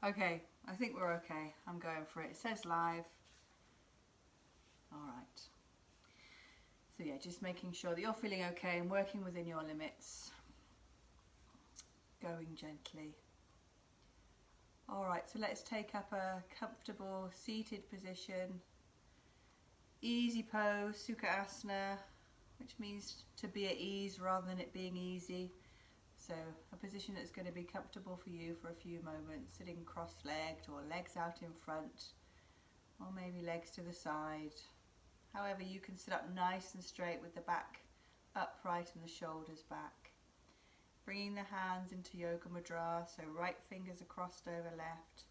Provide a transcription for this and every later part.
Okay, I think we're okay. I'm going for it. It says live. All right. So yeah, just making sure that you're feeling okay and working within your limits. Going gently. All right, so let's take up a comfortable seated position. Easy pose, Sukha Asana, which means to be at ease rather than it being easy. So a position that's going to be comfortable for you for a few moments, sitting cross-legged or legs out in front, or maybe legs to the side. However, you can sit up nice and straight with the back upright and the shoulders back. Bringing the hands into Yoga Mudra, so right fingers are crossed over left,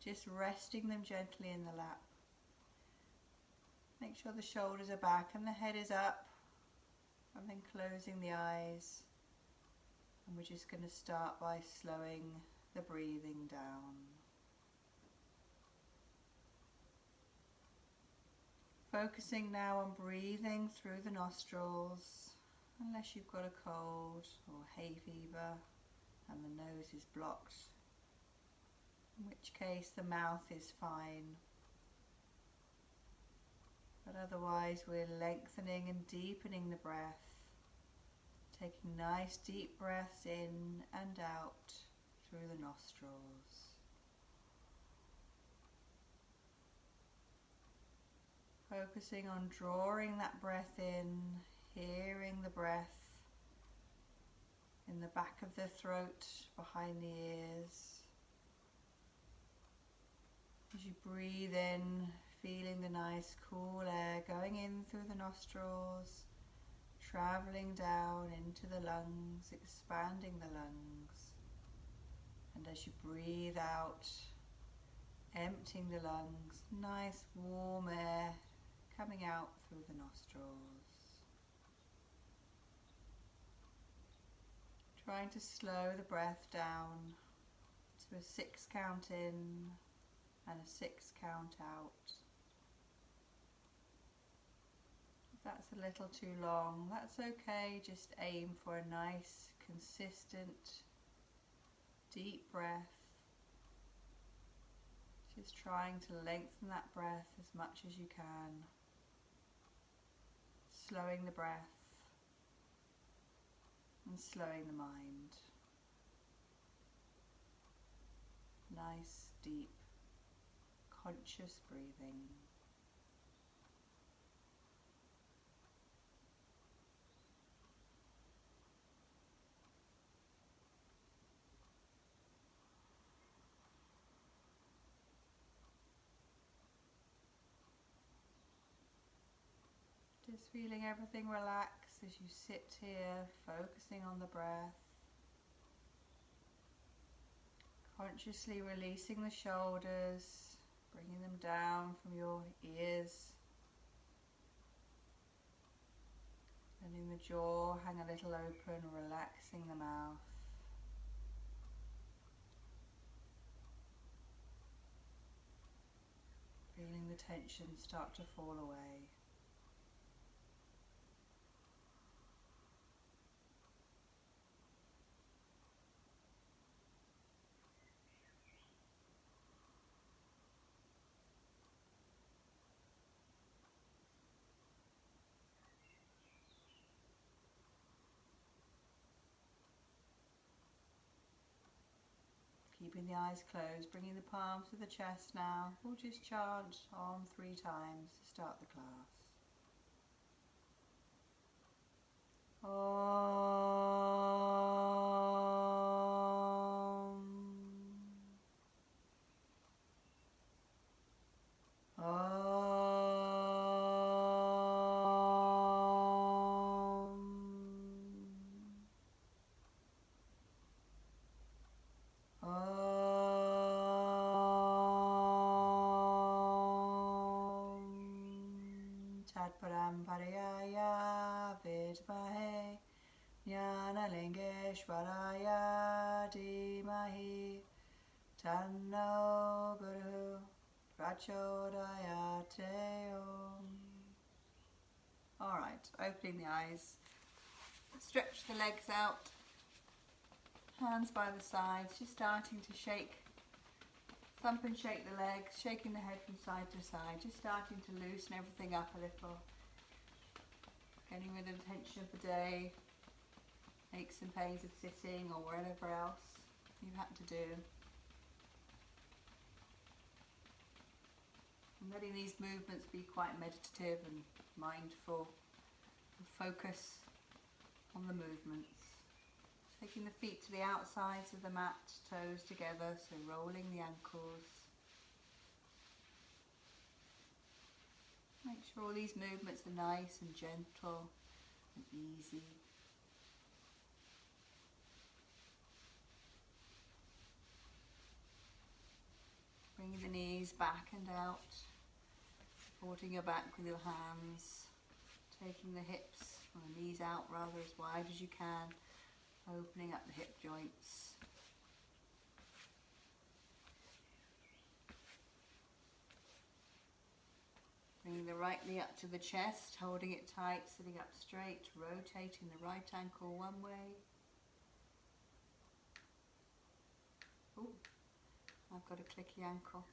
just resting them gently in the lap. Make sure the shoulders are back and the head is up, and then closing the eyes. And we're just going to start by slowing the breathing down. Focusing now on breathing through the nostrils, unless you've got a cold or hay fever and the nose is blocked, in which case the mouth is fine. But otherwise we're lengthening and deepening the breath. Taking nice deep breaths in and out through the nostrils. Focusing on drawing that breath in, hearing the breath in the back of the throat, behind the ears. As you breathe in, feeling the nice cool air going in through the nostrils, travelling down into the lungs, expanding the lungs. And as you breathe out, emptying the lungs, nice warm air coming out through the nostrils. Trying to slow the breath down to a 6 count in and a 6 count out. That's a little too long, that's okay, just aim for a nice, consistent, deep breath. Just trying to lengthen that breath as much as you can. Slowing the breath and slowing the mind. Nice, deep, conscious breathing. Just feeling everything relax as you sit here, focusing on the breath. Consciously releasing the shoulders, bringing them down from your ears. Letting the jaw hang a little open, relaxing the mouth. Feeling the tension start to fall away. Keeping the eyes closed, bringing the palms to the chest now. We'll just chant Om 3 times to start the class. Om. Parampariyaya Vidmahe Jnanalingeshwaraya Dhimahi Tanno Guru Prachodayate Om. Alright, opening the eyes. Stretch the legs out. Hands by the sides, just starting to shake thump and shake the legs, shaking the head from side to side, just starting to loosen everything up a little. Getting rid of the tension of the day, aches and pains of sitting or whatever else you've had to do. And letting these movements be quite meditative and mindful, and focus on the movements. Taking the feet to the outsides of the mat, toes together, so rolling the ankles. Make sure all these movements are nice and gentle and easy. Bringing the knees back and out, supporting your back with your hands, taking the hips from the knees out rather as wide as you can, opening up the hip joints. Bringing the right knee up to the chest, holding it tight, sitting up straight, rotating the right ankle one way. Ooh, I've got a clicky ankle.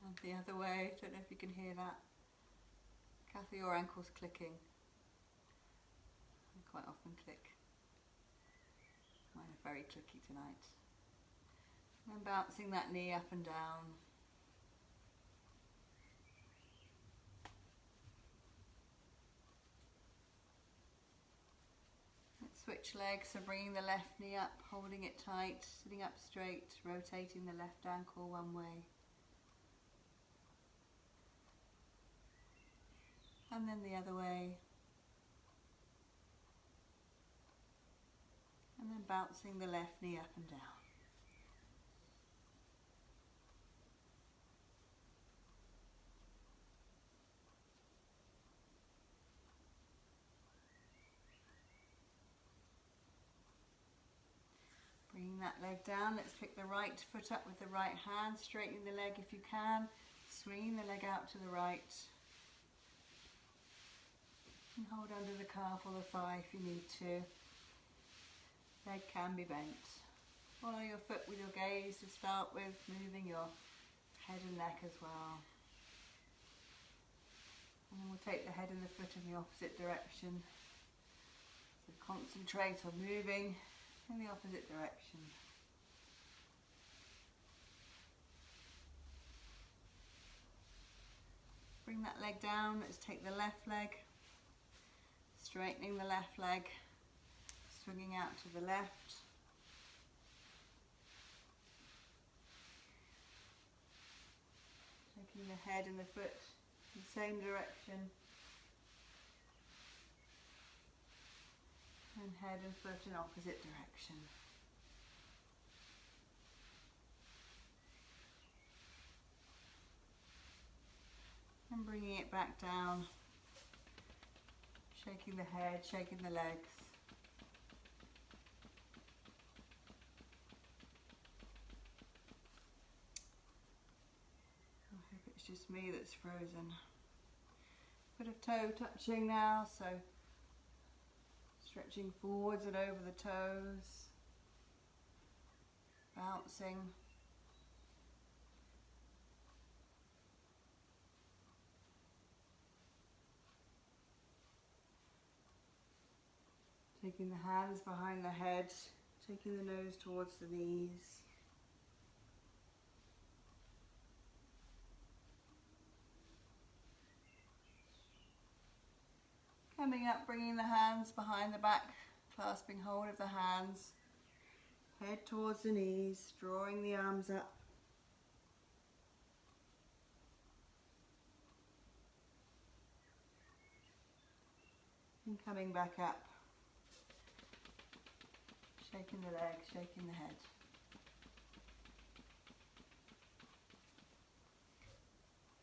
And the other way, don't know if you can hear that. Kathy, your ankle's clicking. I quite often click. Mine are very clicky tonight. And bouncing that knee up and down. Switch legs, so bringing the left knee up, holding it tight, sitting up straight, rotating the left ankle one way. And then the other way. And then bouncing the left knee up and down. Bringing that leg down, let's pick the right foot up with the right hand, straightening the leg if you can, swinging the leg out to the right. And hold under the calf or the thigh if you need to. Leg can be bent. Follow your foot with your gaze to start with, moving your head and neck as well. And then we'll take the head and the foot in the opposite direction. So concentrate on moving in the opposite direction. Bring that leg down, let's take the left leg, straightening the left leg, swinging out to the left. Taking the head and the foot in the same direction. And head and foot in opposite direction. And bringing it back down, shaking the head, shaking the legs. I hope it's just me that's frozen. Bit of toe touching now, so stretching forwards and over the toes, bouncing. Taking the hands behind the head, taking the nose towards the knees. Coming up, bringing the hands behind the back, clasping hold of the hands, head towards the knees, drawing the arms up. And coming back up, shaking the legs, shaking the head.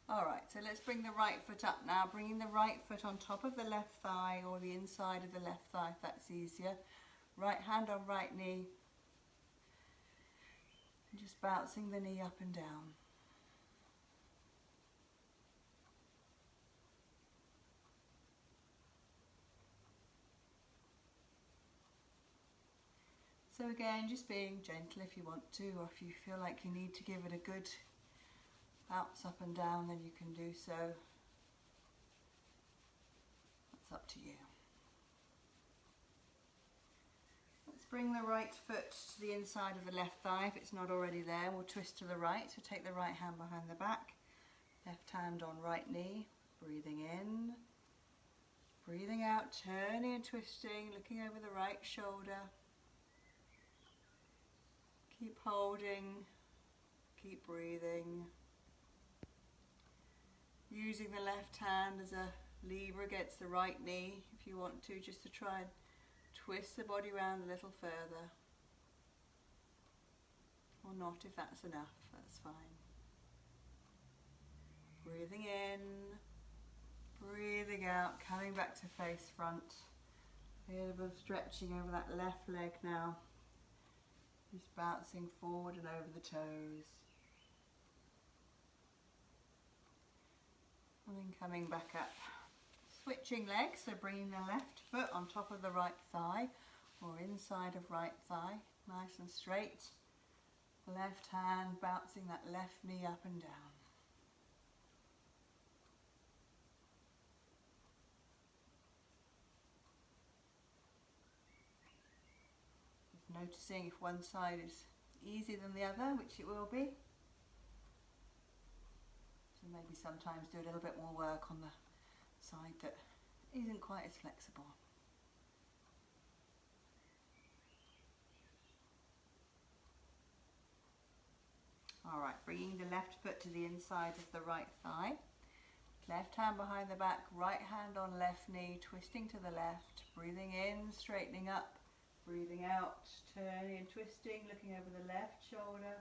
Alright, so let's bring the right foot up now, bringing the right foot on top of the left thigh or the inside of the left thigh if that's easier. Right hand on right knee. And just bouncing the knee up and down. So again, just being gentle if you want to, or if you feel like you need to give it a good bounce up and down, then you can do so. That's up to you. Let's bring the right foot to the inside of the left thigh if it's not already there. We'll twist to the right, so take the right hand behind the back, left hand on right knee, breathing in, breathing out, turning and twisting, looking over the right shoulder. Keep holding, keep breathing. Using the left hand as a lever against the right knee if you want to, just to try and twist the body around a little further. Or not if that's enough, that's fine. Breathing in, breathing out, coming back to face front. A little bit of stretching over that left leg now. Just bouncing forward and over the toes. And then coming back up. Switching legs, so bringing the left foot on top of the right thigh or inside of right thigh, nice and straight. Left hand bouncing that left knee up and down. Just noticing if one side is easier than the other, which it will be. So maybe sometimes do a little bit more work on the side that isn't quite as flexible. Alright, bringing the left foot to the inside of the right thigh. Left hand behind the back, right hand on left knee, twisting to the left, breathing in, straightening up, breathing out, turning and twisting, looking over the left shoulder.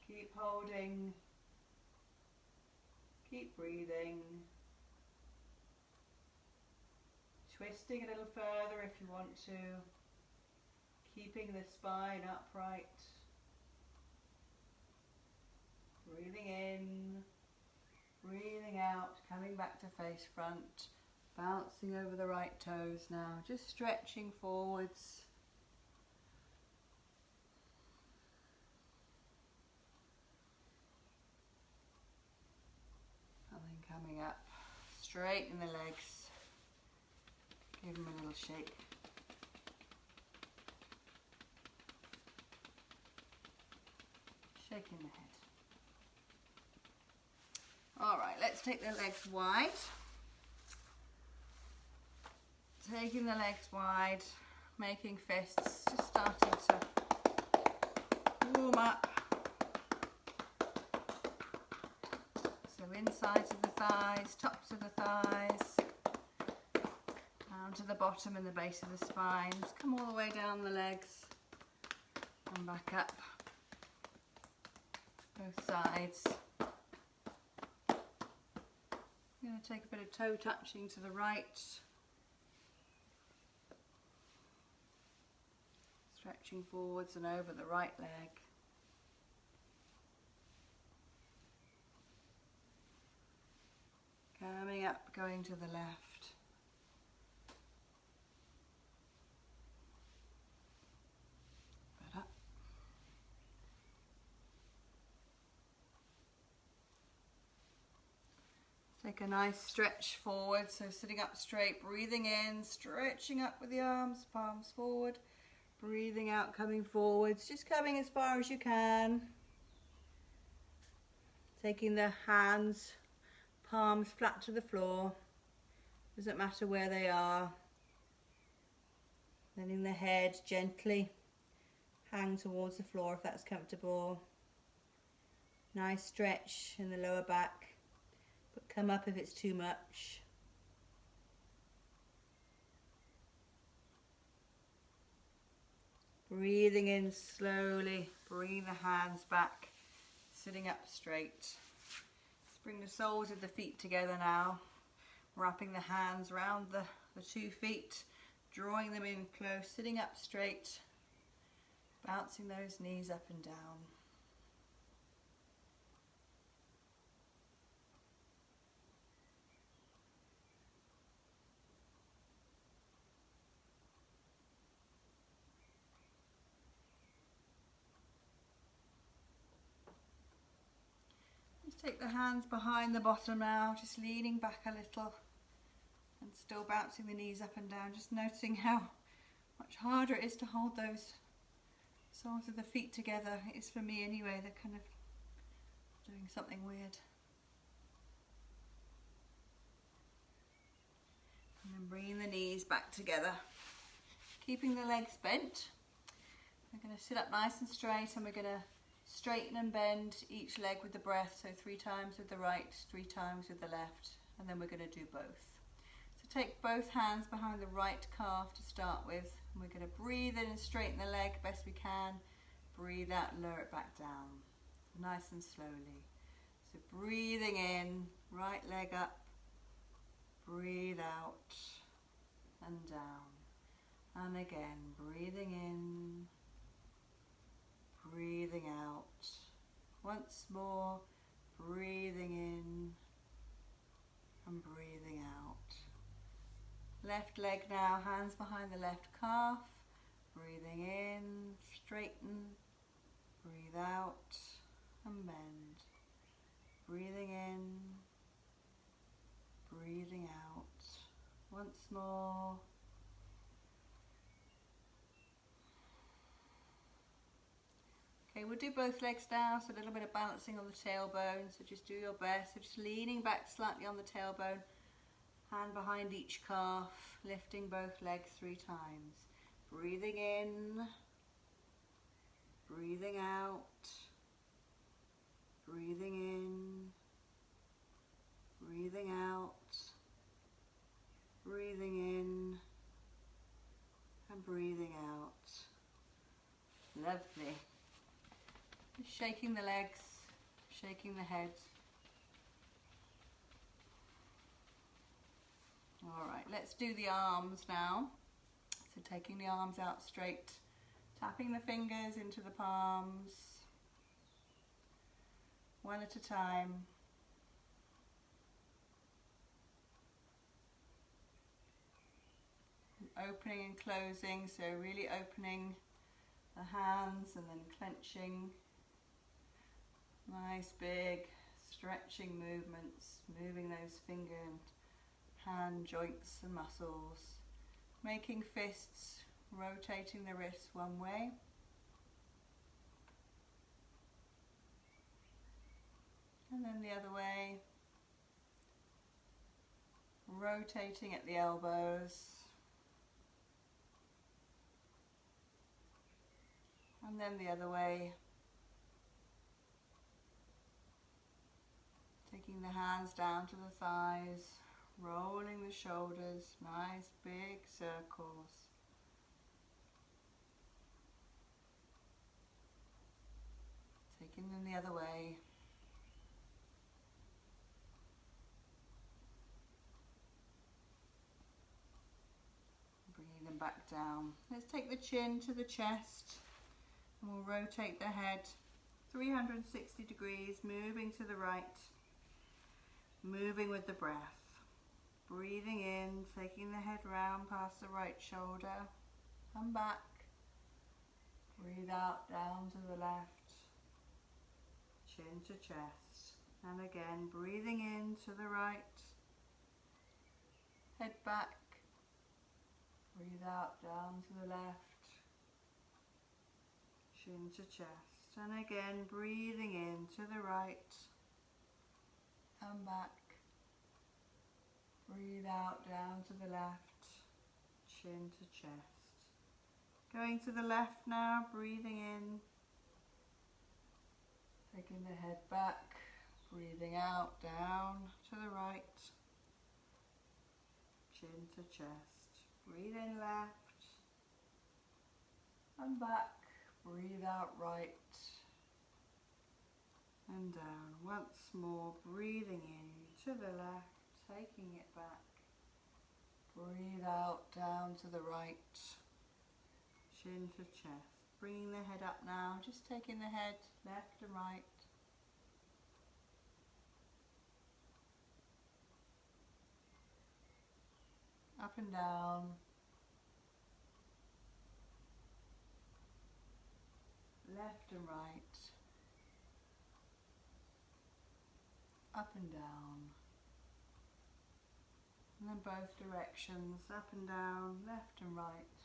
Keep holding. Keep breathing. Twisting a little further if you want to. Keeping the spine upright. Breathing in. Breathing out. Coming back to face front. Bouncing over the right toes now. Just stretching forwards. And then coming up. Straighten the legs. Give them a little shake. Shaking the head. Alright, let's take the legs wide. Taking the legs wide, making fists, just starting to warm up. So insides of the thighs, tops of the thighs, down to the bottom and the base of the spines. Come all the way down the legs and back up. Both sides. I'm going to take a bit of toe touching to the right. Stretching forwards and over the right leg. Coming up, going to the left. But up. Take a nice stretch forward, so sitting up straight, breathing in, stretching up with the arms, palms forward. Breathing out, coming forwards, just coming as far as you can. Taking the hands, palms flat to the floor. Doesn't matter where they are. Letting the head gently hang towards the floor if that's comfortable. Nice stretch in the lower back, but come up if it's too much. Breathing in slowly, bringing the hands back, sitting up straight. Let's bring the soles of the feet together now, wrapping the hands around the 2 feet, drawing them in close, sitting up straight, bouncing those knees up and down. Take the hands behind the bottom now, just leaning back a little and still bouncing the knees up and down, just noticing how much harder it is to hold those soles of the feet together. It is for me anyway, they're kind of doing something weird. And then bringing the knees back together, keeping the legs bent. We're going to sit up nice and straight, and we're going to straighten and bend each leg with the breath, so 3 times with the right, 3 times with the left, and then we're going to do both. So take both hands behind the right calf to start with, and we're going to breathe in and straighten the leg best we can. Breathe out and lower it back down, nice and slowly. So breathing in, right leg up, breathe out and down, and again, breathing in, breathing out. Once more, breathing in and breathing out. Left leg now, hands behind the left calf. Breathing in, straighten, breathe out and bend. Breathing in, breathing out. Once more. Okay, we'll do both legs now, so a little bit of balancing on the tailbone, so just do your best. So just leaning back slightly on the tailbone, hand behind each calf, lifting both legs 3 times. Breathing in, breathing out, breathing in, breathing out, breathing in, and breathing out. Lovely. Just shaking the legs, shaking the head. All right, let's do the arms now. So taking the arms out straight, tapping the fingers into the palms, one at a time. Opening and closing, so really opening the hands and then clenching. Nice big stretching movements, moving those finger and hand joints and muscles. Making fists, rotating the wrists one way. And then the other way. Rotating at the elbows. And then the other way. Taking the hands down to the thighs, rolling the shoulders, nice big circles. Taking them the other way. Bringing them back down. Let's take the chin to the chest, and we'll rotate the head 360 degrees, moving to the right. Moving with the breath. Breathing in, taking the head round past the right shoulder. Come back. Breathe out down to the left. Chin to chest. And again, breathing in to the right. Head back. Breathe out down to the left. Chin to chest. And again, breathing in to the right. Come back. Breathe out down to the left, chin to chest. Going to the left now, breathing in. Taking the head back, breathing out down to the right, chin to chest. Breathe in left, and back. Breathe out right. And down. Once more, breathing in to the left, taking it back. Breathe out down to the right, chin to chest. Bringing the head up now, just taking the head left and right. Up and down. Left and right. up and down. And then both directions, up and down, left and right.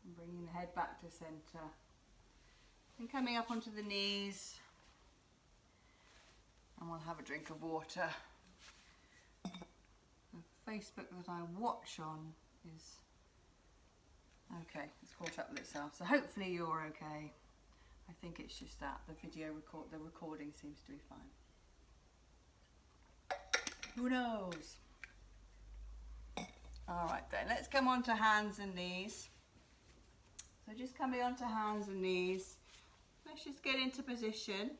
And bringing the head back to centre. And coming up onto the knees. And we'll have a drink of water. The Facebook that I watch on is okay, it's caught up with itself. So hopefully you're okay. I think it's just that the recording seems to be fine. Who knows? Alright then, let's come on to hands and knees. So just coming on to hands and knees. Let's just get into position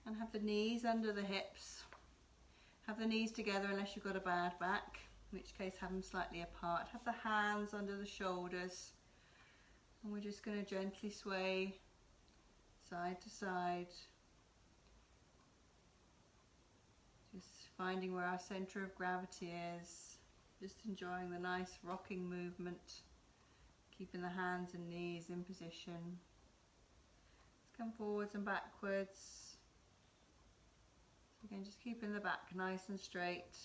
and have the knees under the hips. Have the knees together unless you've got a bad back, in which case have them slightly apart. Have the hands under the shoulders. And we're just going to gently sway side to side. Just finding where our centre of gravity is. Just enjoying the nice rocking movement. Keeping the hands and knees in position. Let's come forwards and backwards. So again, just keeping the back nice and straight.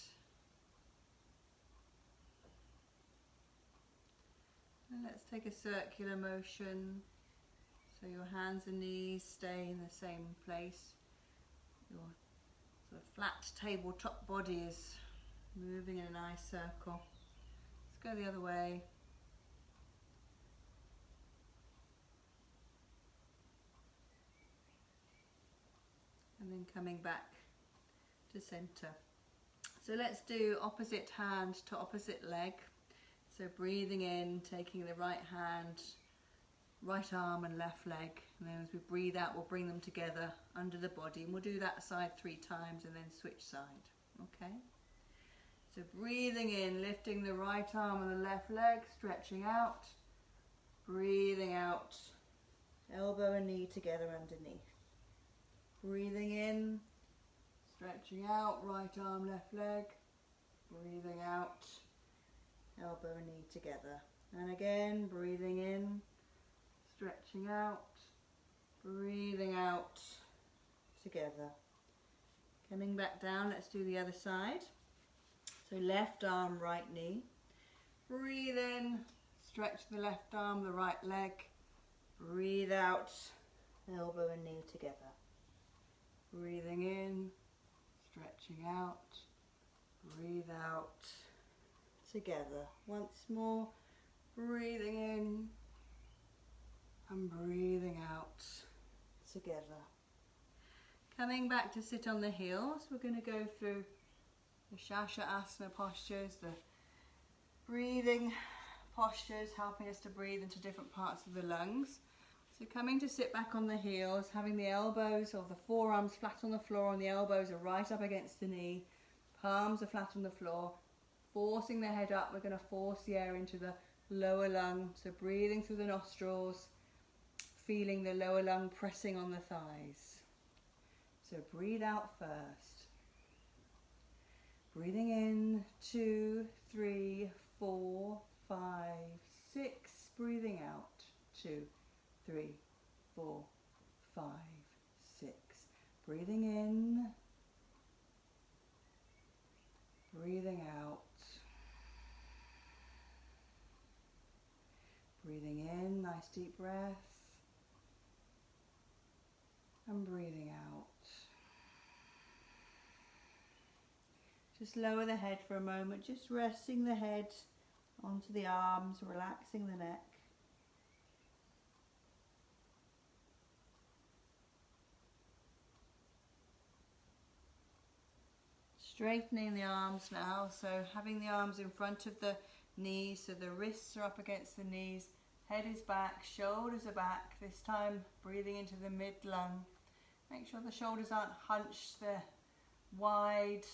And let's take a circular motion. So your hands and knees stay in the same place. Your sort of flat tabletop body is moving in a nice circle. Let's go the other way. And then coming back to centre. So let's do opposite hand to opposite leg. So breathing in, taking the right hand, right arm and left leg. And then as we breathe out, we'll bring them together under the body. And we'll do that side 3 times and then switch side. Okay? So breathing in, lifting the right arm and the left leg, stretching out. Breathing out, elbow and knee together underneath. Breathing in, stretching out, right arm, left leg. Breathing out, elbow and knee together. And again, breathing in, stretching out, breathing out, together. Coming back down, let's do the other side. So left arm, right knee. Breathe in, stretch the left arm, the right leg. Breathe out, elbow and knee together. Breathing in, stretching out, breathe out, together. Once more, breathing in and breathing out, together. Coming back to sit on the heels, we're going to go through the Shasha-asana postures, the breathing postures, helping us to breathe into different parts of the lungs. So coming to sit back on the heels, having the elbows or the forearms flat on the floor and the elbows are right up against the knee. Palms are flat on the floor. Forcing the head up, we're going to force the air into the lower lung. So breathing through the nostrils, feeling the lower lung pressing on the thighs. So breathe out first. Breathing in, 2, 3, 4, 5, 6. Breathing out, 2, 3, 4, 5, 6. Breathing in, breathing out. Breathing in, nice deep breath. And breathing out. Just lower the head for a moment, just resting the head onto the arms, relaxing the neck. Straightening the arms now, so having the arms in front of the knees, so the wrists are up against the knees, head is back, shoulders are back, this time breathing into the mid-lung. Make sure the shoulders aren't hunched, they're wide,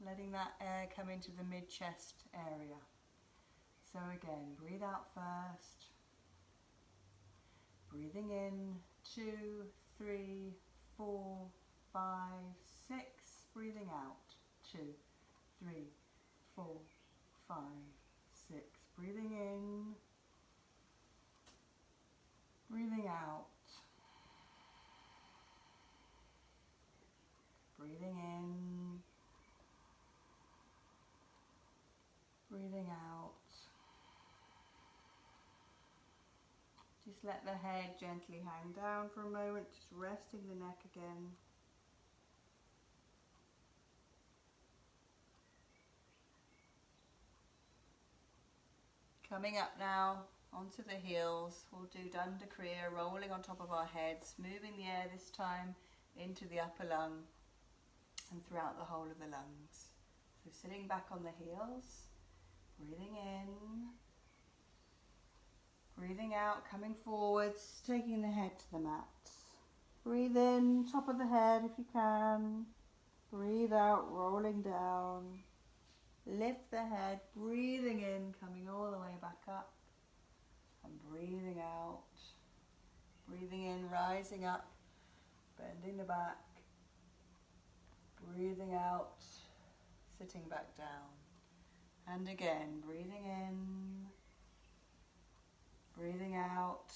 letting that air come into the mid-chest area. So again, breathe out first. Breathing in, 2, 3, 4, 5, 6. Breathing out, 2, 3, 4, 5, 6. Breathing in. Breathing out. Breathing in, breathing out. Just let the head gently hang down for a moment, just resting the neck again. Coming up now onto the heels, we'll do Danda Kriya, rolling on top of our heads, moving the air this time into the upper lung and throughout the whole of the lungs. So sitting back on the heels, breathing in, breathing out, coming forwards, taking the head to the mat. Breathe in, top of the head if you can. Breathe out, rolling down. Lift the head, breathing in, coming all the way back up. And breathing out. Breathing in, rising up, bending the back. Breathing out, sitting back down. And again, breathing in, breathing out,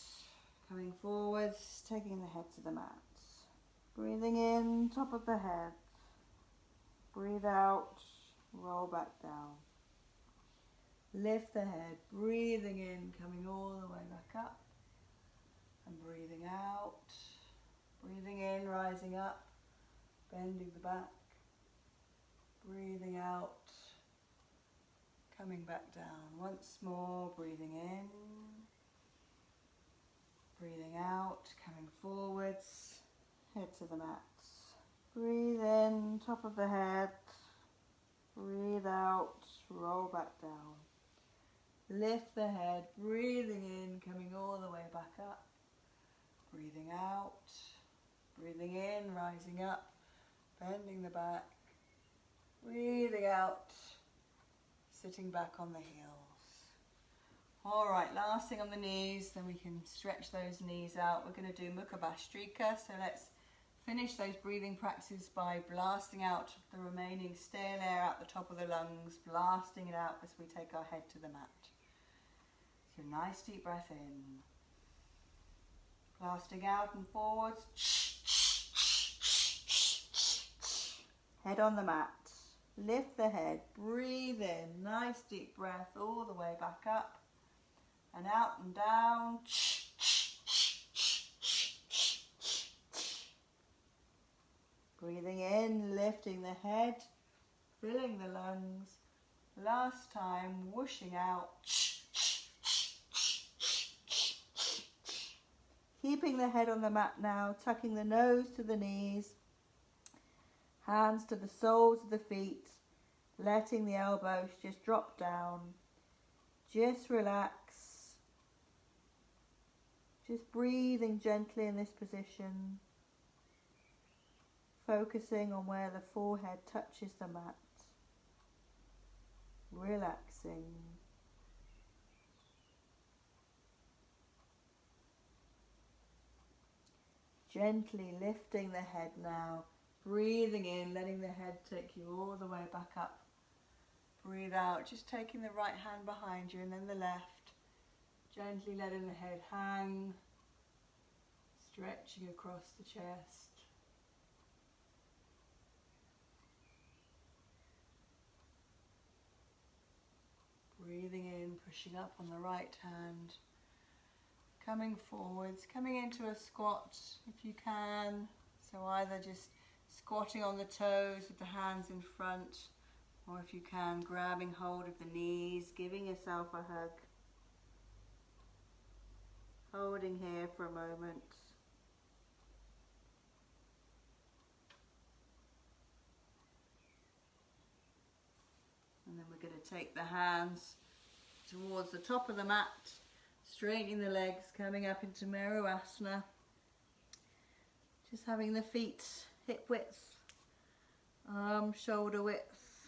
coming forwards, taking the head to the mat. Breathing in, top of the head. Breathe out, roll back down. Lift the head, breathing in, coming all the way back up. And breathing out, breathing in, rising up, bending the back. Breathing out, coming back down. Once more, breathing in, breathing out, coming forwards, head to the mat. Breathe in, top of the head. Breathe out, roll back down. Lift the head, breathing in, coming all the way back up. Breathing out, breathing in, rising up, bending the back. Breathing out, sitting back on the heels. Alright, last thing on the knees, then we can stretch those knees out. We're going to do Mukha Bhastrika, so let's finish those breathing practices by blasting out the remaining stale air out the top of the lungs, blasting it out as we take our head to the mat. So nice deep breath in, blasting out and forwards, head on the mat. Lift the head, breathe in, nice deep breath all the way back up and out and down. Breathing in, lifting the head, filling the lungs. Last time, whooshing out. Keeping the head on the mat now, tucking the nose to the knees. Hands to the soles of the feet, letting the elbows just drop down. Just relax. Just breathing gently in this position. Focusing on where the forehead touches the mat. Relaxing. Gently lifting the head now. Breathing in, letting the head take you all the way back up. Breathe out, just taking the right hand behind you and then the left. Gently letting the head hang, stretching across the chest. Breathing in, pushing up on the right hand. Coming forwards, coming into a squat if you can. So either just squatting on the toes with the hands in front, or if you can, grabbing hold of the knees, giving yourself a hug. Holding here for a moment. And then we're going to take the hands towards the top of the mat, straightening the legs, coming up into Meru Asana. Just having the feet hip width, arm shoulder width.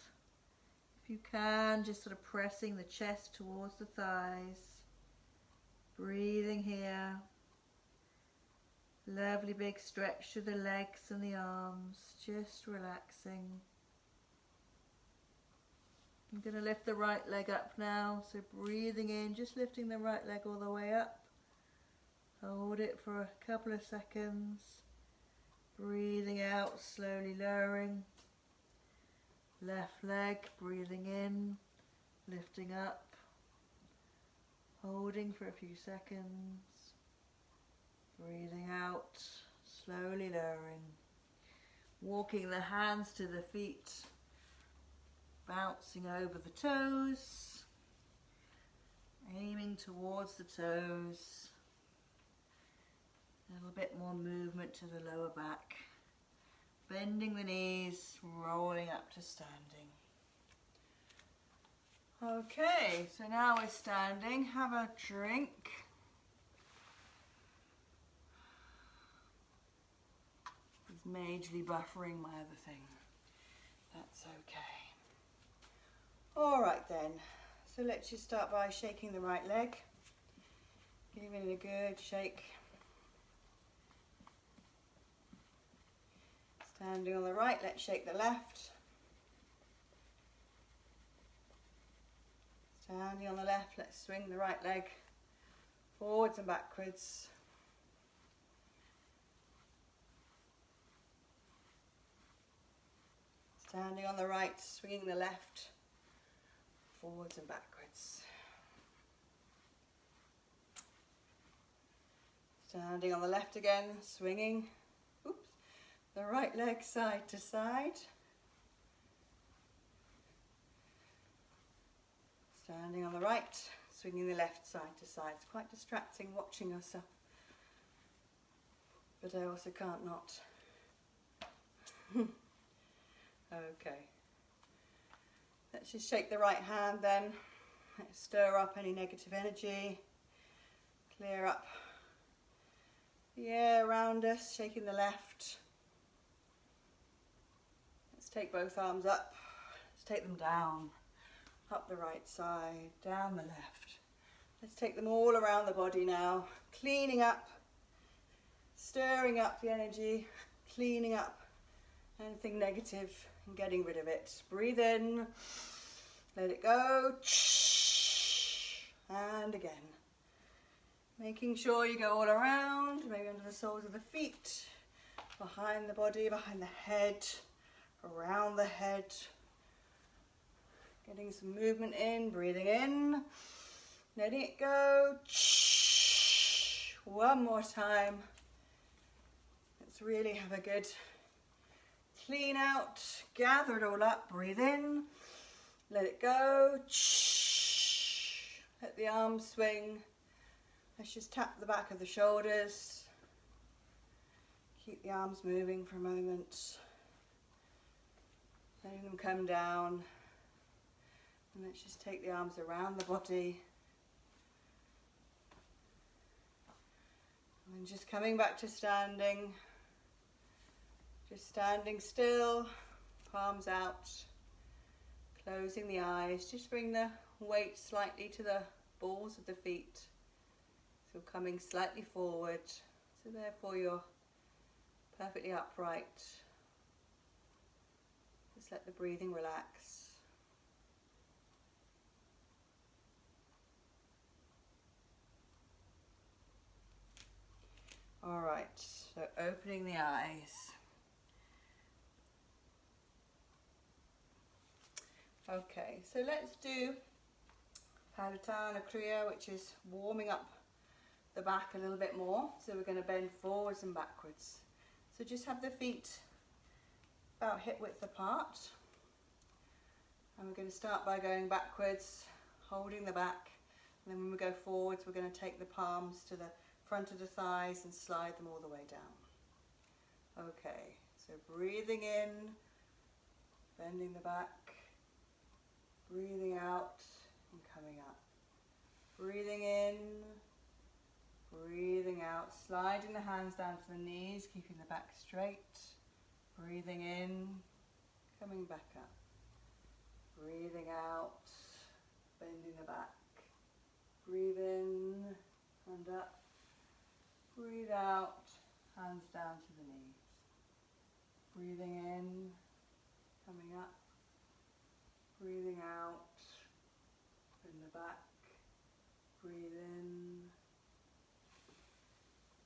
If you can, just sort of pressing the chest towards the thighs. Breathing here. Lovely big stretch through the legs and the arms, just relaxing. I'm going to lift the right leg up now, so breathing in, just lifting the right leg all the way up. Hold it for a couple of seconds. Breathing out, slowly lowering. Left leg, breathing in, lifting up, holding for a few seconds, breathing out, slowly lowering, walking the hands to the feet, bouncing over the toes, aiming towards the toes, a little bit more movement to the lower back, bending the knees, rolling up to standing. Okay, so now we're standing, have a drink. He's majorly buffering my other thing. That's okay. Alright then, so let's just start by shaking the right leg. Giving it a good shake. Standing on the right, let's shake the left. Standing on the left, let's swing the right leg forwards and backwards. Standing on the right, swinging the left forwards and backwards. Standing on the left again, swinging the right leg side to side. Standing on the right, swinging the left side to side. It's quite distracting watching yourself, but I also can't not. Okay. Let's just shake the right hand then. Let's stir up any negative energy. Clear up the air around us, shaking the left. Let's take both arms up. Let's take them down. Up the right side, down the left. Let's take them all around the body now. Cleaning up, stirring up the energy, cleaning up anything negative and getting rid of it. Breathe in, let it go, and again. Making sure you go all around, maybe under the soles of the feet, behind the body, behind the head, around the head. Getting some movement in, breathing in, letting it go. One more time. Let's really have a good clean out, gather it all up, breathe in, let it go. Let the arms swing. Let's just tap the back of the shoulders. Keep the arms moving for a moment. Letting them come down. And let's just take the arms around the body. And just coming back to standing. Just standing still, palms out, closing the eyes. Just bring the weight slightly to the balls of the feet. So coming slightly forward. So therefore you're perfectly upright. Just let the breathing relax. Alright, so opening the eyes. Okay, so let's do Hatha Kriya, which is warming up the back a little bit more. So we're going to bend forwards and backwards. So just have the feet about hip width apart. And we're going to start by going backwards, holding the back. And then when we go forwards, we're going to take the palms to the front of the thighs and slide them all the way down. Okay, so breathing in, bending the back, breathing out and coming up. Breathing in, breathing out, sliding the hands down to the knees, keeping the back straight. Breathing in, coming back up. Breathing out, bending the back. Breathe in and up. Breathe out, hands down to the knees. Breathing in, coming up. Breathing out, in the back. Breathe in.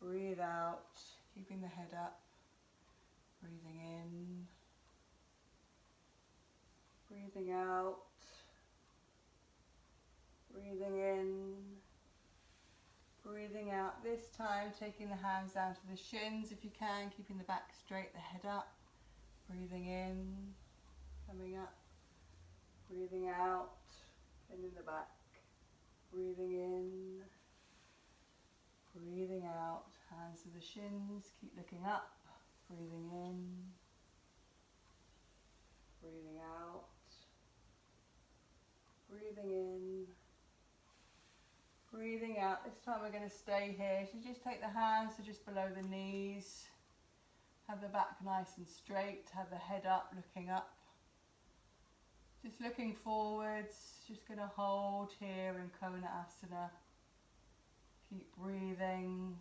Breathe out, keeping the head up. Breathing in. breathing out, breathing in, breathing out. This time taking the hands down to the shins if you can, keeping the back straight, the head up. Breathing in, coming up, breathing out, bending the back, breathing in, breathing out, hands to the shins, keep looking up, breathing in, breathing out, breathing in, breathing out. This time we're going to stay here, so just take the hands to just below the knees, have the back nice and straight, have the head up, looking up. Just looking forwards, just going to hold here in Kona Asana. Keep breathing.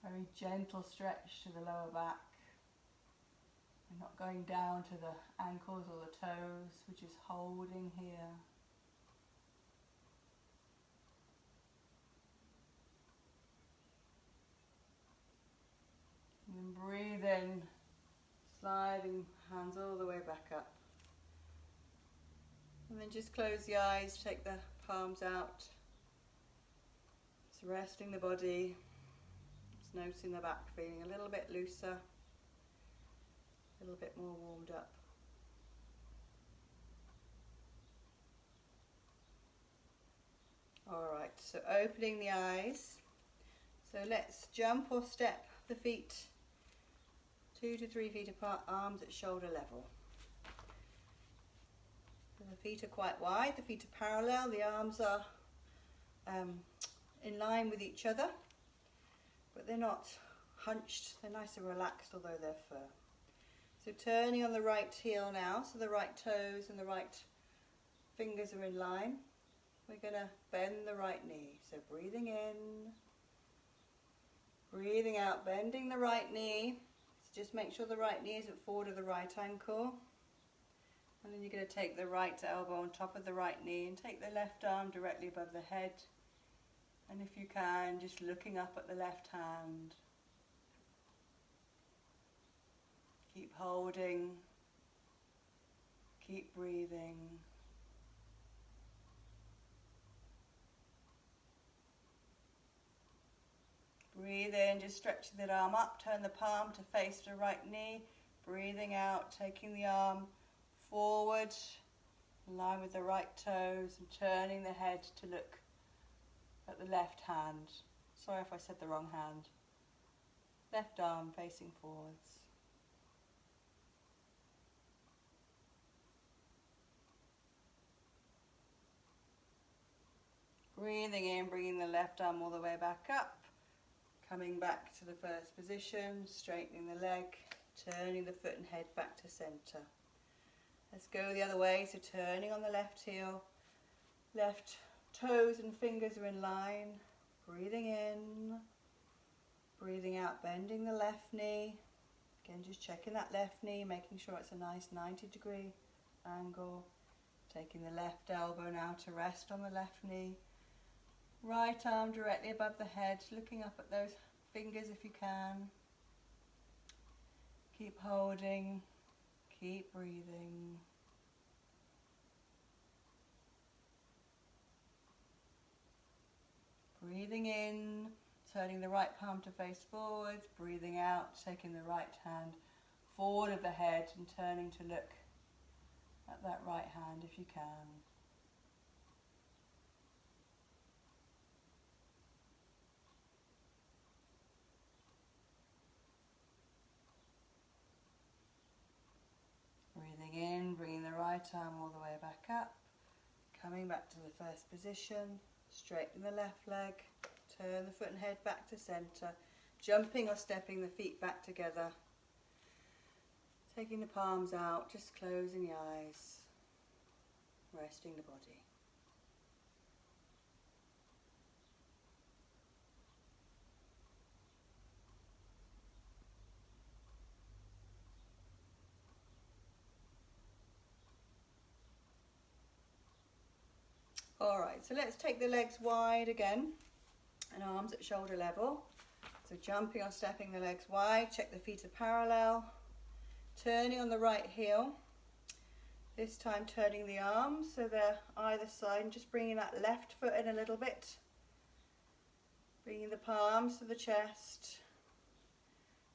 Very gentle stretch to the lower back. We're not going down to the ankles or the toes, we're just holding here. And then breathe in. Sliding hands all the way back up. And then just close the eyes, take the palms out. Just resting the body. Just noticing the back feeling a little bit looser, a little bit more warmed up. Alright, so opening the eyes. So let's jump or step the feet 2 to 3 feet apart, arms at shoulder level. So the feet are quite wide, the feet are parallel, the arms are in line with each other, but they're not hunched, they're nice and relaxed although they're firm. So turning on the right heel now, so the right toes and the right fingers are in line. We're going to bend the right knee, so breathing in, breathing out, bending the right knee. Just make sure the right knee isn't forward of the right ankle. And then you're going to take the right elbow on top of the right knee and take the left arm directly above the head. And if you can, just looking up at the left hand. Keep holding. Keep breathing. Breathe in, just stretching that arm up, turn the palm to face the right knee. Breathing out, taking the arm forward, in line with the right toes, and turning the head to look at the left hand. Sorry if I said the wrong hand. Left arm facing forwards. Breathing in, bringing the left arm all the way back up. Coming back to the first position, straightening the leg, turning the foot and head back to center. Let's go the other way, so turning on the left heel, left toes and fingers are in line, breathing in, breathing out, bending the left knee. Again, just checking that left knee, making sure it's a nice 90-degree angle. Taking the left elbow now to rest on the left knee. Right arm directly above the head, looking up at those fingers if you can. Keep holding, keep breathing. Breathing in, turning the right palm to face forwards, breathing out, taking the right hand forward of the head and turning to look at that right hand if you can. Breathing in, bringing the right arm all the way back up, coming back to the first position, straighten the left leg, turn the foot and head back to center, jumping or stepping the feet back together, taking the palms out, just closing the eyes, resting the body. Alright, so let's take the legs wide again and arms at shoulder level. So jumping or stepping the legs wide, check the feet are parallel, turning on the right heel, This time turning the arms so they're either side and just bringing that left foot in a little bit. Bringing the palms to the chest.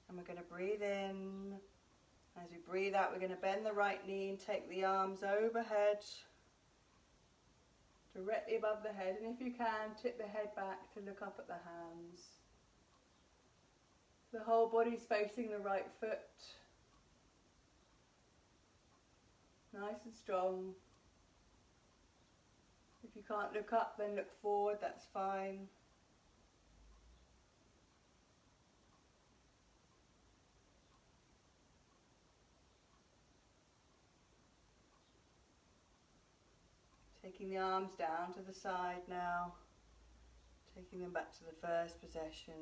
And we're going to breathe in. As we breathe out, we're going to bend the right knee and take the arms overhead, directly above the head. And if you can, tip the head back to look up at the hands. The whole body's facing the right foot. Nice and strong. If you can't look up, then look forward, that's fine. Taking the arms down to the side now. Taking them back to the first position.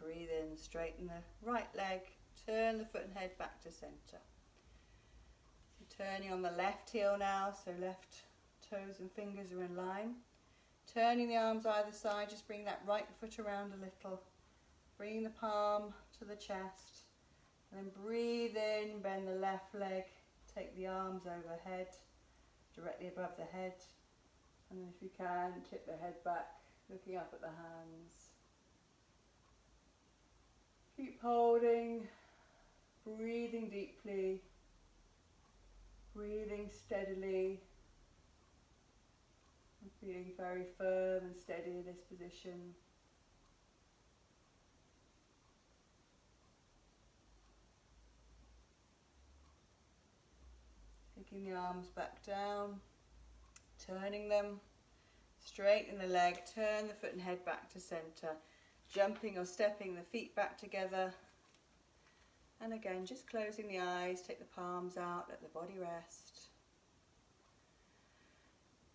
Breathe in, straighten the right leg, turn the foot and head back to center. Turning on the left heel now, so left toes and fingers are in line. Turning the arms either side, just bring that right foot around a little. Bring the palm to the chest. And then breathe in, bend the left leg, take the arms overhead, directly above the head. And then if you can, tip the head back, looking up at the hands. Keep holding, breathing deeply. Breathing steadily and feeling very firm and steady in this position. Taking the arms back down, turning them, straighten the leg, turn the foot and head back to center, jumping or stepping the feet back together. And again, just closing the eyes, take the palms out, let the body rest.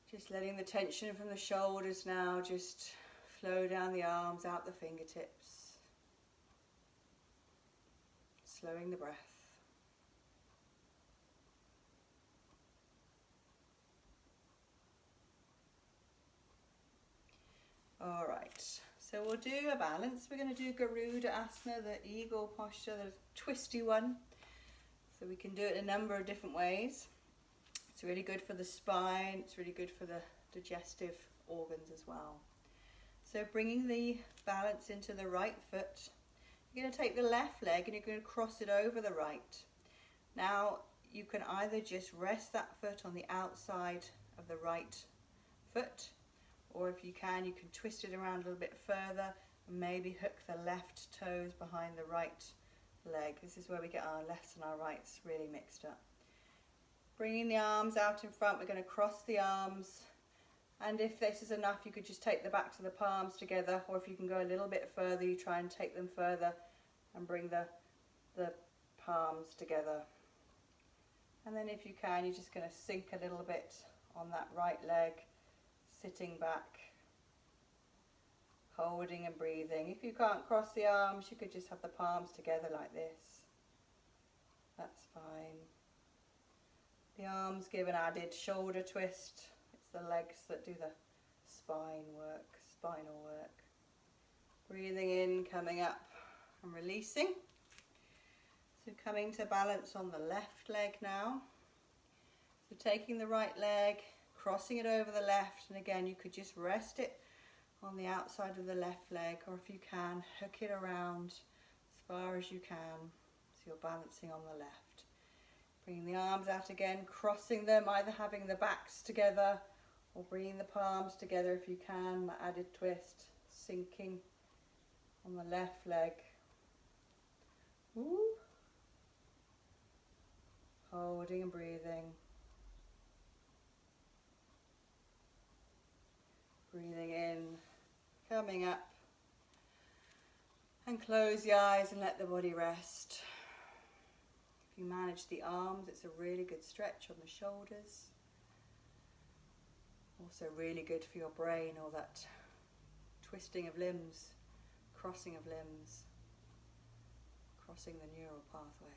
Just letting the tension from the shoulders now just flow down the arms, out the fingertips. Slowing the breath. All right. So we'll do a balance. We're going to do Garuda Asana, the eagle posture, the twisty one. So we can do it a number of different ways. It's really good for the spine. It's really good for the digestive organs as well. So bringing the balance into the right foot. You're going to take the left leg and you're going to cross it over the right. Now you can either just rest that foot on the outside of the right foot, or if you can twist it around a little bit further and maybe hook the left toes behind the right leg. This is where we get our lefts and our rights really mixed up. Bringing the arms out in front, we're going to cross the arms. And if this is enough, you could just take the backs of the palms together, or if you can go a little bit further, you try and take them further and bring the palms together. And then if you can, you're just going to sink a little bit on that right leg, sitting back, holding and breathing. If you can't cross the arms, you could just have the palms together like this. That's fine. The arms give an added shoulder twist. It's the legs that do the spinal work. Breathing in, coming up and releasing. So coming to balance on the left leg now. So taking the right leg, crossing it over the left, and again you could just rest it on the outside of the left leg, or if you can, hook it around as far as you can so you're balancing on the left. Bringing the arms out again, crossing them, either having the backs together or bringing the palms together if you can, that added twist, sinking on the left leg. Ooh. Holding and breathing. Breathing in, coming up, and close the eyes and let the body rest. If you manage the arms, it's a really good stretch on the shoulders. Also really good for your brain, all that twisting of limbs, crossing of limbs, crossing the neural pathways.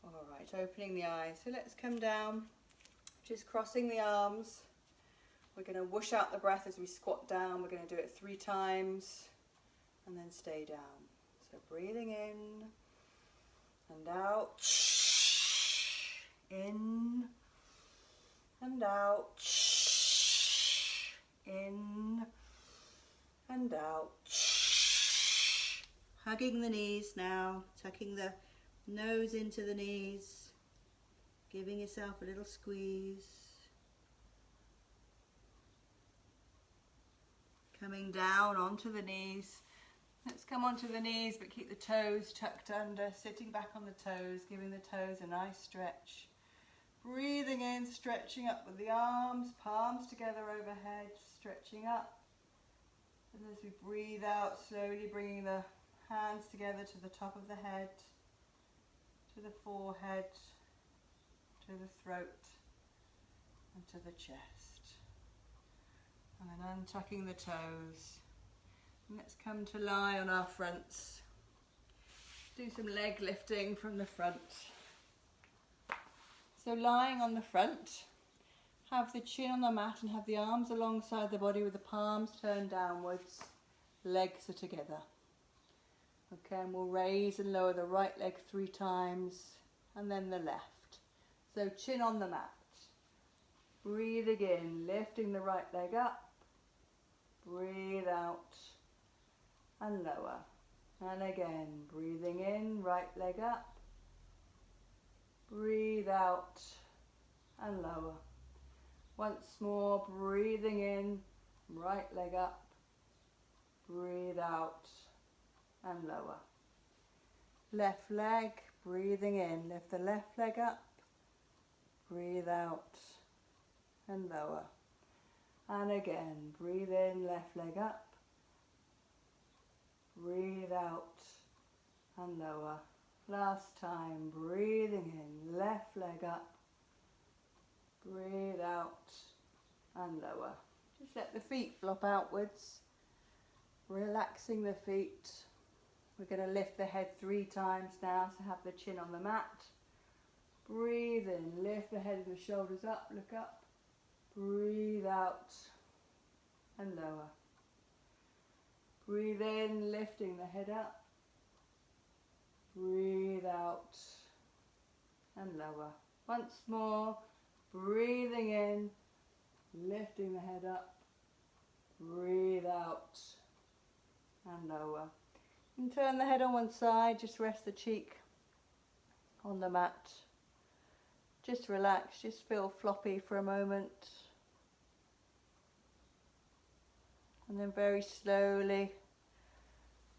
Alright, opening the eyes. So let's come down, just crossing the arms, We're going to whoosh out the breath as we squat down. We're going to do it 3 times and then stay down. So breathing in and out, in and out, in and out. Hugging the knees now, tucking the nose into the knees, giving yourself a little squeeze. Coming down onto the knees. Let's come onto the knees but keep the toes tucked under, sitting back on the toes, giving the toes a nice stretch. Breathing in, stretching up with the arms, palms together overhead, stretching up. And as we breathe out, slowly bringing the hands together to the top of the head, to the forehead, to the throat, and to the chest. And then untucking the toes. And let's come to lie on our fronts. Do some leg lifting from the front. So lying on the front, have the chin on the mat and have the arms alongside the body with the palms turned downwards. Legs are together. Okay, and we'll raise and lower the right leg 3 times and then the left. So chin on the mat. Breathing in, lifting the right leg up. Breathe out and lower. And again, breathing in, right leg up. Breathe out and lower. Once more, breathing in, right leg up. Breathe out and lower. Left leg, breathing in, lift the left leg up. Breathe out and lower. And again, breathe in, left leg up. Breathe out and lower. Last time, breathing in, left leg up. Breathe out and lower. Just let the feet flop outwards. Relaxing the feet. We're going to lift the head 3 times now, so have the chin on the mat. Breathe in, lift the head and the shoulders up, look up. Breathe out and lower. Breathe in, lifting the head up. Breathe out and lower. Once more, breathing in, lifting the head up. Breathe out and lower. And turn the head on one side, just rest the cheek on the mat. Just relax, just feel floppy for a moment. And then very slowly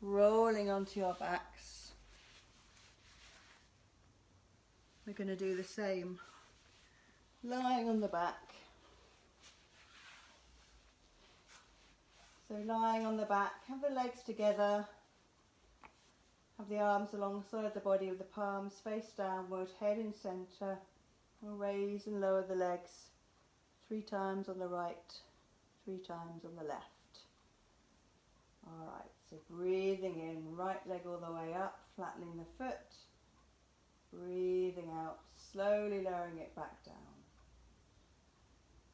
rolling onto your backs. We're going to do the same. Lying on the back. So lying on the back, have the legs together. Have the arms alongside the body with the palms face downward, head in centre. We'll raise and lower the legs 3 times on the right, 3 times on the left. Alright, so breathing in, right leg all the way up, flattening the foot. Breathing out, slowly lowering it back down.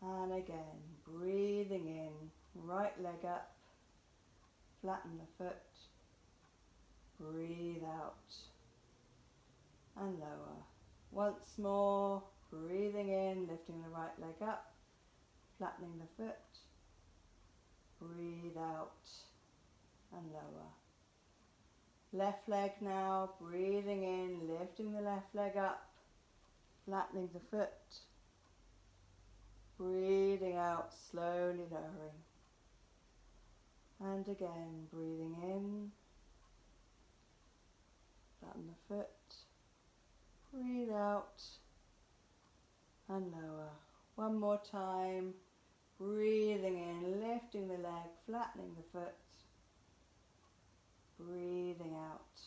And again, breathing in, right leg up, flatten the foot. Breathe out and lower. Once more, breathing in, lifting the right leg up, flattening the foot. Breathe out and lower. Left leg now, breathing in, lifting the left leg up, flattening the foot. Breathing out, slowly lowering. And again, breathing in, flatten the foot. Breathe out and lower. One more time. Breathing in, lifting the leg, flattening the foot. Breathing out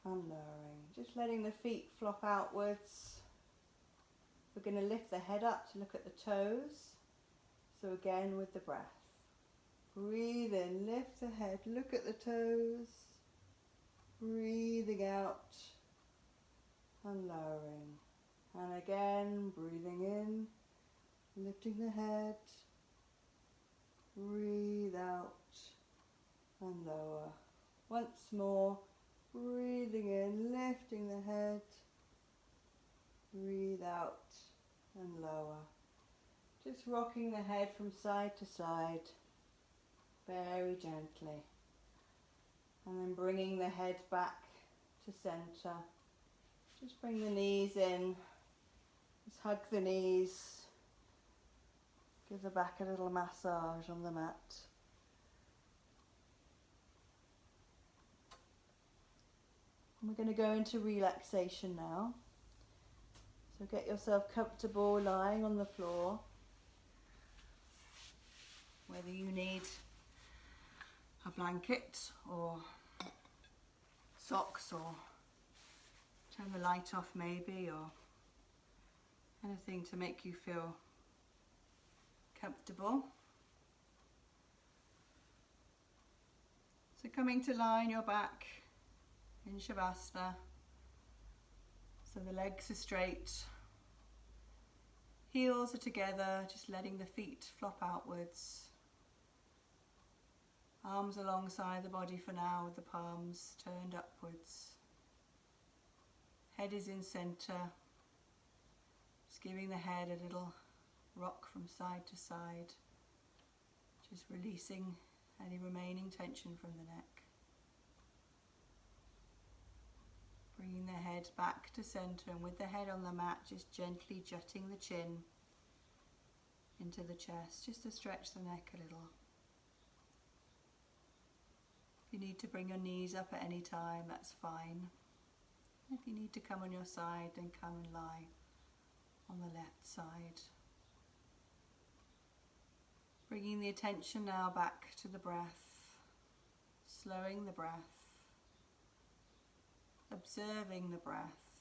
and lowering. Just letting the feet flop outwards. We're going to lift the head up to look at the toes. So again with the breath. Breathe in, lift the head, look at the toes. Breathing out and lowering. And again, breathing in, Lifting the head, breathe out and lower. Once more, breathing in, lifting the head, breathe out and lower. Just rocking the head from side to side, very gently. And then bringing the head back to center. Just bring the knees in, just hug the knees. Give the back a little massage on the mat. And we're going to go into relaxation now. So get yourself comfortable lying on the floor. Whether you need a blanket or socks or turn the light off maybe, or anything to make you feel comfortable. So coming to lie on your back in Shavasana, so the legs are straight, heels are together, just letting the feet flop outwards, arms alongside the body for now with the palms turned upwards, head is in center, just giving the head a little rock from side to side, just releasing any remaining tension from the neck. Bringing the head back to center, and with the head on the mat, just gently jutting the chin into the chest, just to stretch the neck a little. If you need to bring your knees up at any time, that's fine. If you need to come on your side, then come and lie on the left side. Bringing the attention now back to the breath, slowing the breath, observing the breath,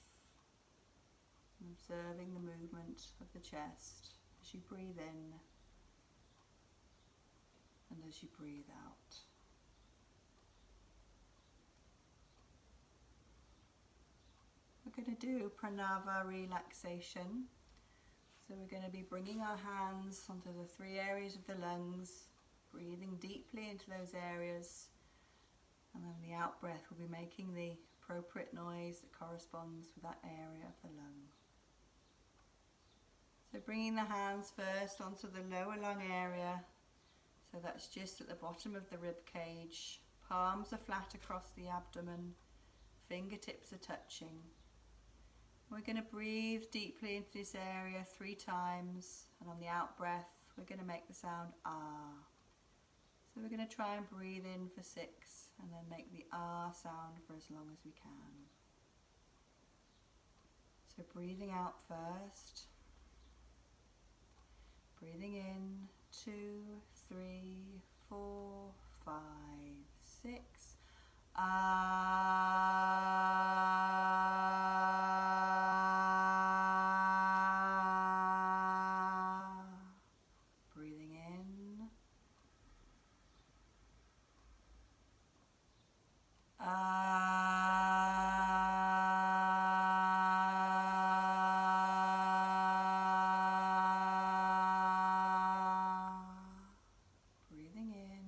observing the movement of the chest as you breathe in and as you breathe out. We're going to do pranava relaxation. So we're going to be bringing our hands onto the 3 areas of the lungs, breathing deeply into those areas, and then the out breath will be making the appropriate noise that corresponds with that area of the lung. So bringing the hands first onto the lower lung area, so that's just at the bottom of the rib cage, palms are flat across the abdomen, fingertips are touching. We're going to breathe deeply into this area 3 times, and on the out breath we're going to make the sound ah. So we're going to try and breathe in for 6 and then make the ah sound for as long as we can. So breathing out first, breathing in 2, 3, 4, 5, 6, breathing in, breathing in,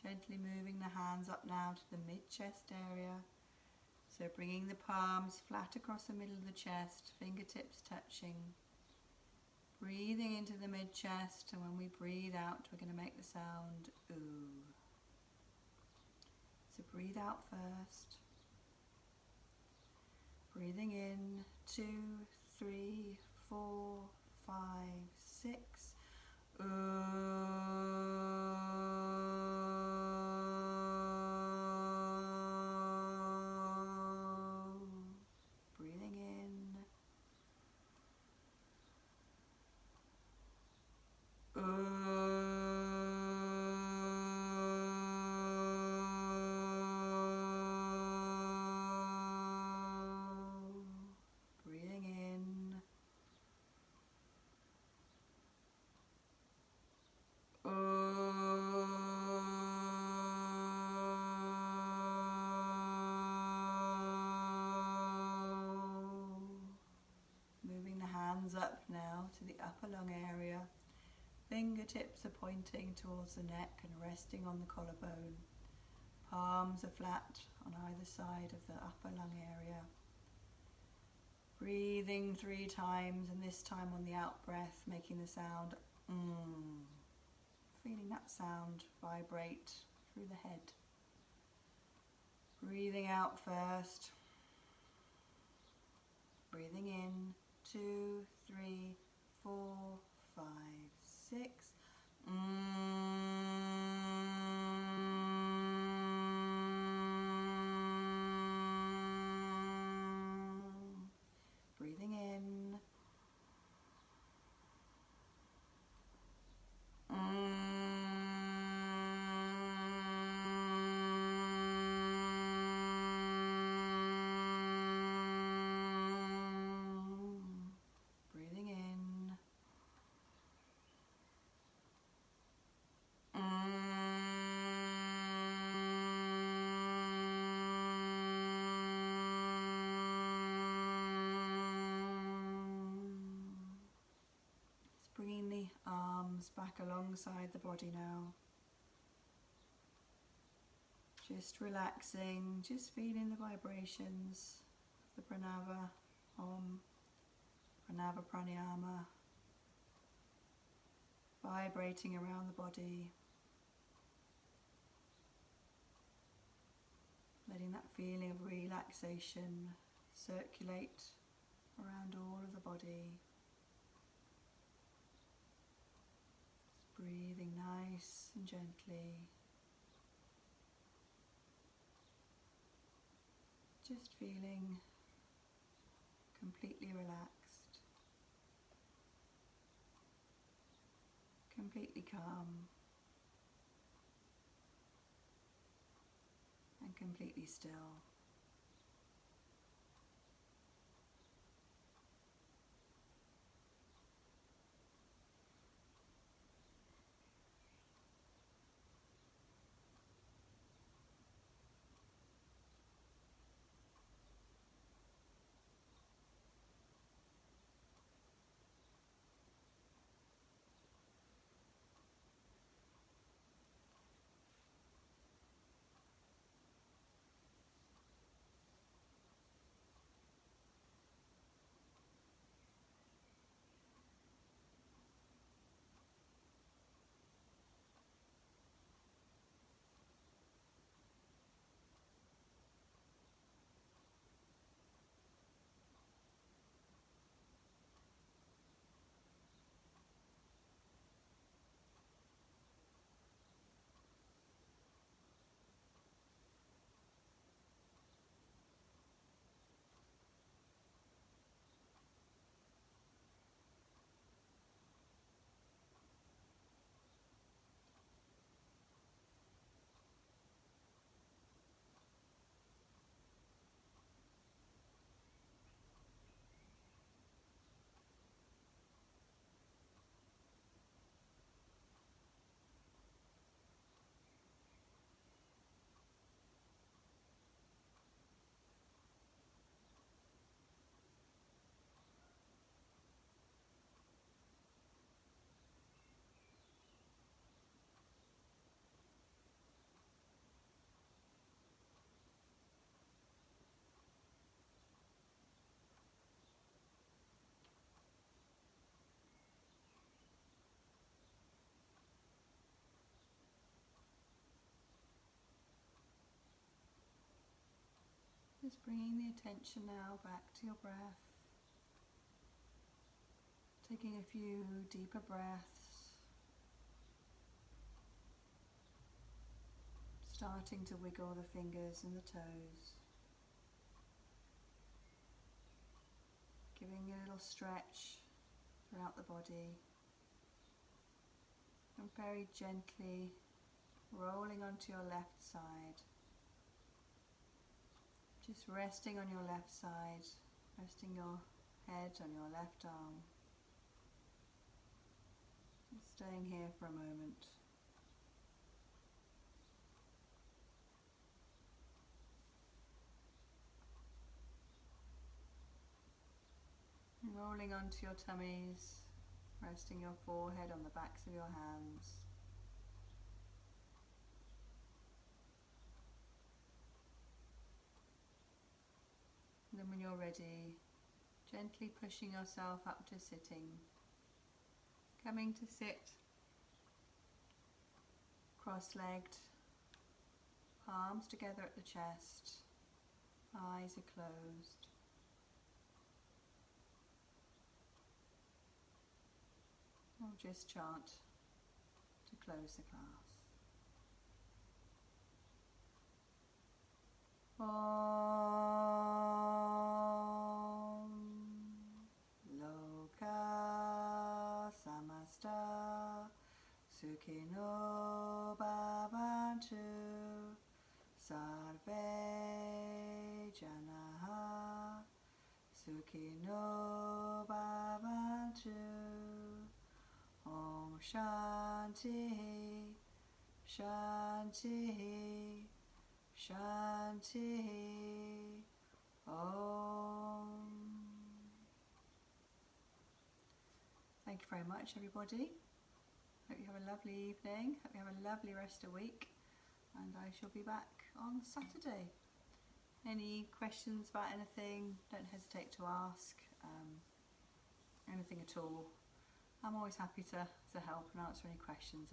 gently moving the hands up now to the mid-chest area. So bringing the palms flat across the middle of the chest, fingertips touching. Breathing into the mid-chest, and when we breathe out, we're going to make the sound ooh. So breathe out first. Breathing in 2, 3, 4, 5, 6. Breathing in. Breathing in. into the upper lung area. Fingertips are pointing towards the neck and resting on the collarbone. Palms are flat on either side of the upper lung area. Breathing 3 times, and this time on the out breath, making the sound feeling that sound vibrate through the head. Breathing out first. Breathing in 2, 3, 4, 5, 6. Breathing in. Breathing in. Just bringing the arms back alongside the body now. Just relaxing, just feeling the vibrations of the pranava, pranava pranayama, vibrating around the body. Letting that feeling of relaxation circulate around all of the body. Just breathing nice and gently. Just feeling completely relaxed, completely calm, and completely still. Just bringing the attention now back to your breath. Taking a few deeper breaths. Starting to wiggle the fingers and the toes. Giving a little stretch throughout the body. And very gently rolling onto your left side. Just resting on your left side, resting your head on your left arm. Just staying here for a moment. Rolling onto your tummies, resting your forehead on the backs of your hands. And then when you're ready, gently pushing yourself up to sitting. Coming to sit cross-legged, palms together at the chest, eyes are closed. Or just chant to close the class. Om Loka Samasta Sukhino Bhavantu Sarve Janaha Sukhino Bhavantu. Om Shanti Shanti Shanti Om. Thank you very much, everybody. Hope you have a lovely evening. Hope you have a lovely rest of the week. And I shall be back on Saturday. Any questions about anything, don't hesitate to ask. Anything at all. I'm always happy to help and answer any questions.